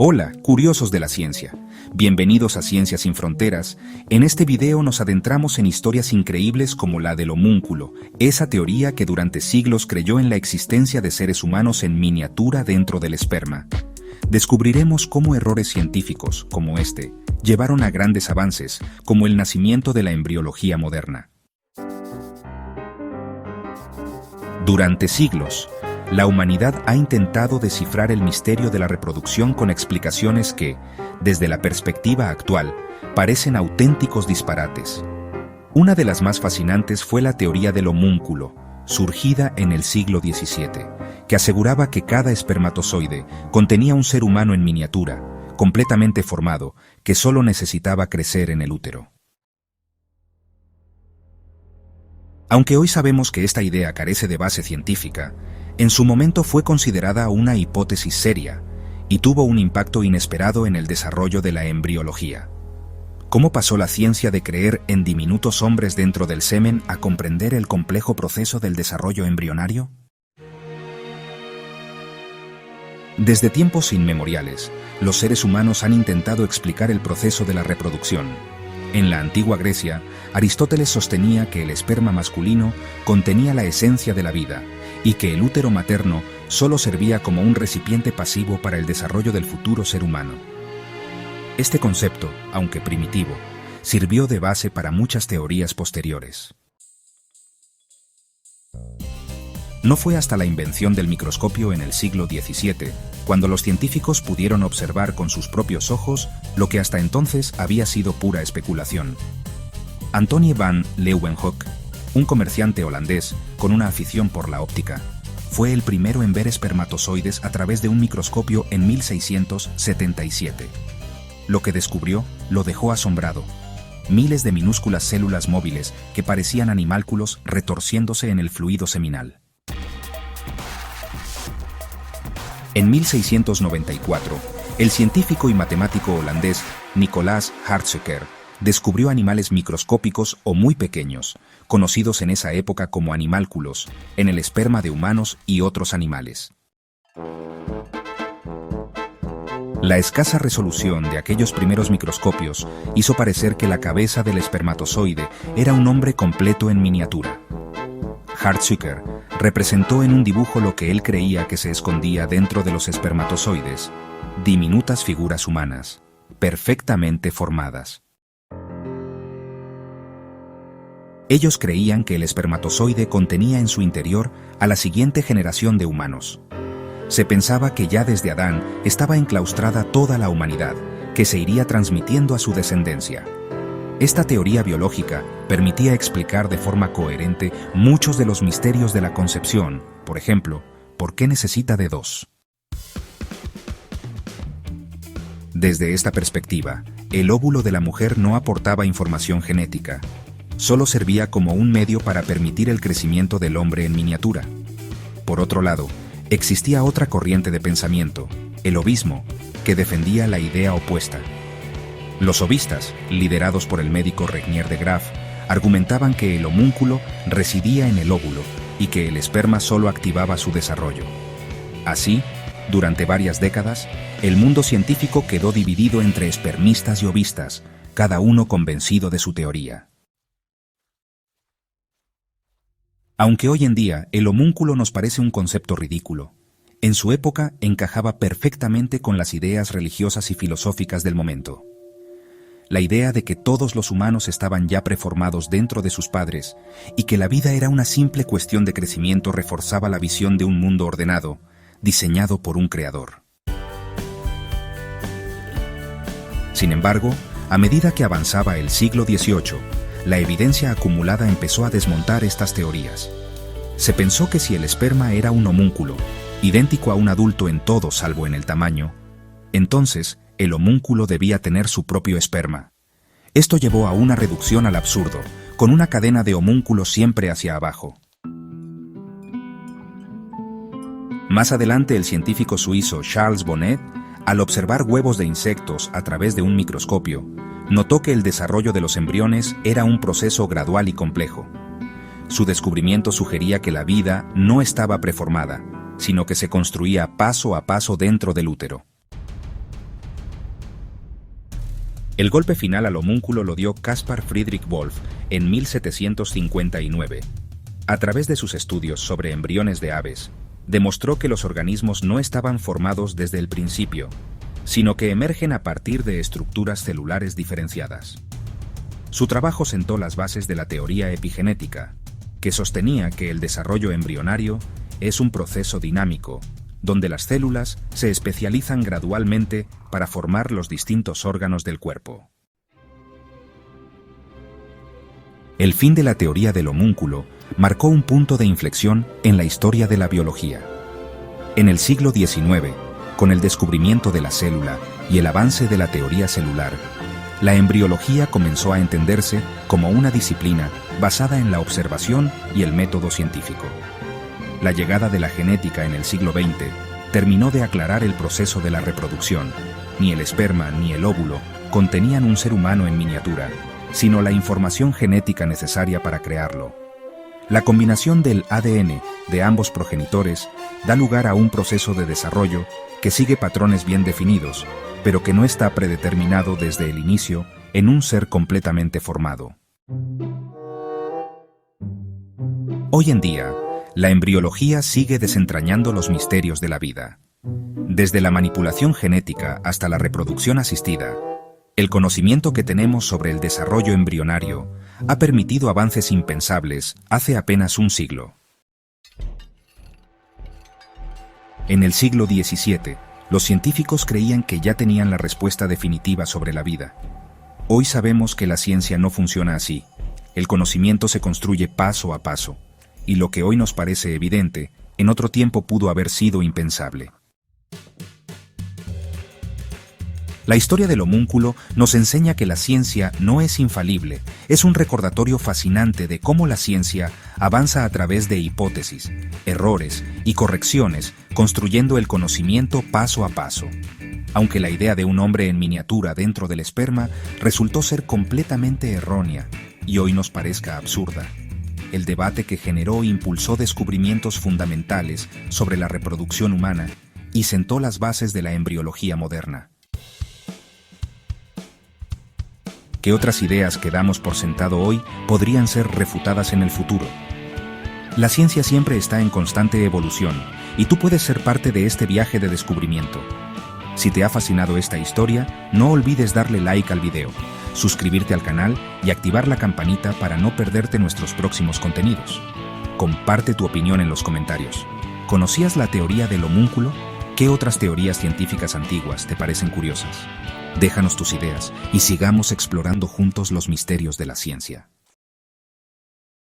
Hola, curiosos de la ciencia. Bienvenidos a Ciencia sin Fronteras. En este video nos adentramos en historias increíbles como la del homúnculo, esa teoría que durante siglos creyó en la existencia de seres humanos en miniatura dentro del esperma. Descubriremos cómo errores científicos, como este, llevaron a grandes avances, como el nacimiento de la embriología moderna. Durante siglos, la humanidad ha intentado descifrar el misterio de la reproducción con explicaciones que, desde la perspectiva actual, parecen auténticos disparates. Una de las más fascinantes fue la teoría del homúnculo, surgida en el siglo XVII, que aseguraba que cada espermatozoide contenía un ser humano en miniatura, completamente formado, que solo necesitaba crecer en el útero. Aunque hoy sabemos que esta idea carece de base científica, en su momento fue considerada una hipótesis seria y tuvo un impacto inesperado en el desarrollo de la embriología. ¿Cómo pasó la ciencia de creer en diminutos hombres dentro del semen a comprender el complejo proceso del desarrollo embrionario? Desde tiempos inmemoriales, los seres humanos han intentado explicar el proceso de la reproducción. En la antigua Grecia, Aristóteles sostenía que el esperma masculino contenía la esencia de la vida y que el útero materno solo servía como un recipiente pasivo para el desarrollo del futuro ser humano. Este concepto, aunque primitivo, sirvió de base para muchas teorías posteriores. No fue hasta la invención del microscopio en el siglo XVII, cuando los científicos pudieron observar con sus propios ojos lo que hasta entonces había sido pura especulación. Antonie van Leeuwenhoek, un comerciante holandés con una afición por la óptica, fue el primero en ver espermatozoides a través de un microscopio en 1677. Lo que descubrió lo dejó asombrado. Miles de minúsculas células móviles que parecían animálculos retorciéndose en el fluido seminal. En 1694, el científico y matemático holandés Nicolaas Hartzoeker descubrió animales microscópicos o muy pequeños, conocidos en esa época como animálculos, en el esperma de humanos y otros animales. La escasa resolución de aquellos primeros microscopios hizo parecer que la cabeza del espermatozoide era un hombre completo en miniatura. Hartzoeker representó en un dibujo lo que él creía que se escondía dentro de los espermatozoides, diminutas figuras humanas, perfectamente formadas. Ellos creían que el espermatozoide contenía en su interior a la siguiente generación de humanos. Se pensaba que ya desde Adán estaba enclaustrada toda la humanidad, que se iría transmitiendo a su descendencia. Esta teoría biológica permitía explicar de forma coherente muchos de los misterios de la concepción, por ejemplo, ¿por qué necesita de dos? Desde esta perspectiva, el óvulo de la mujer no aportaba información genética, solo servía como un medio para permitir el crecimiento del hombre en miniatura. Por otro lado, existía otra corriente de pensamiento, el ovismo, que defendía la idea opuesta. Los ovistas, liderados por el médico Regnier de Graaf, argumentaban que el homúnculo residía en el óvulo y que el esperma solo activaba su desarrollo. Así, durante varias décadas, el mundo científico quedó dividido entre espermistas y ovistas, cada uno convencido de su teoría. Aunque hoy en día el homúnculo nos parece un concepto ridículo, en su época encajaba perfectamente con las ideas religiosas y filosóficas del momento. La idea de que todos los humanos estaban ya preformados dentro de sus padres y que la vida era una simple cuestión de crecimiento reforzaba la visión de un mundo ordenado, diseñado por un creador. Sin embargo, a medida que avanzaba el siglo XVIII, la evidencia acumulada empezó a desmontar estas teorías. Se pensó que si el esperma era un homúnculo, idéntico a un adulto en todo salvo en el tamaño, entonces el homúnculo debía tener su propio esperma. Esto llevó a una reducción al absurdo, con una cadena de homúnculos siempre hacia abajo. Más adelante, el científico suizo Charles Bonnet, al observar huevos de insectos a través de un microscopio, notó que el desarrollo de los embriones era un proceso gradual y complejo. Su descubrimiento sugería que la vida no estaba preformada, sino que se construía paso a paso dentro del útero. El golpe final al homúnculo lo dio Caspar Friedrich Wolf en 1759. A través de sus estudios sobre embriones de aves, demostró que los organismos no estaban formados desde el principio, sino que emergen a partir de estructuras celulares diferenciadas. Su trabajo sentó las bases de la teoría epigenética, que sostenía que el desarrollo embrionario es un proceso dinámico, donde las células se especializan gradualmente para formar los distintos órganos del cuerpo. El fin de la teoría del homúnculo marcó un punto de inflexión en la historia de la biología. En el siglo XIX, con el descubrimiento de la célula y el avance de la teoría celular, la embriología comenzó a entenderse como una disciplina basada en la observación y el método científico. La llegada de la genética en el siglo XX terminó de aclarar el proceso de la reproducción. Ni el esperma ni el óvulo contenían un ser humano en miniatura, sino la información genética necesaria para crearlo. La combinación del ADN de ambos progenitores da lugar a un proceso de desarrollo que sigue patrones bien definidos, pero que no está predeterminado desde el inicio en un ser completamente formado. Hoy en día, la embriología sigue desentrañando los misterios de la vida. Desde la manipulación genética hasta la reproducción asistida, el conocimiento que tenemos sobre el desarrollo embrionario ha permitido avances impensables hace apenas un siglo. En el siglo XVII, los científicos creían que ya tenían la respuesta definitiva sobre la vida. Hoy sabemos que la ciencia no funciona así. El conocimiento se construye paso a paso, y lo que hoy nos parece evidente, en otro tiempo pudo haber sido impensable. La historia del homúnculo nos enseña que la ciencia no es infalible, es un recordatorio fascinante de cómo la ciencia avanza a través de hipótesis, errores y correcciones, construyendo el conocimiento paso a paso. Aunque la idea de un hombre en miniatura dentro del esperma resultó ser completamente errónea y hoy nos parezca absurda, el debate que generó impulsó descubrimientos fundamentales sobre la reproducción humana y sentó las bases de la embriología moderna. ¿Qué otras ideas que damos por sentado hoy podrían ser refutadas en el futuro? La ciencia siempre está en constante evolución y tú puedes ser parte de este viaje de descubrimiento. Si te ha fascinado esta historia, no olvides darle like al video, suscribirte al canal y activar la campanita para no perderte nuestros próximos contenidos. Comparte tu opinión en los comentarios. ¿Conocías la teoría del homúnculo? ¿Qué otras teorías científicas antiguas te parecen curiosas? Déjanos tus ideas y sigamos explorando juntos los misterios de la ciencia.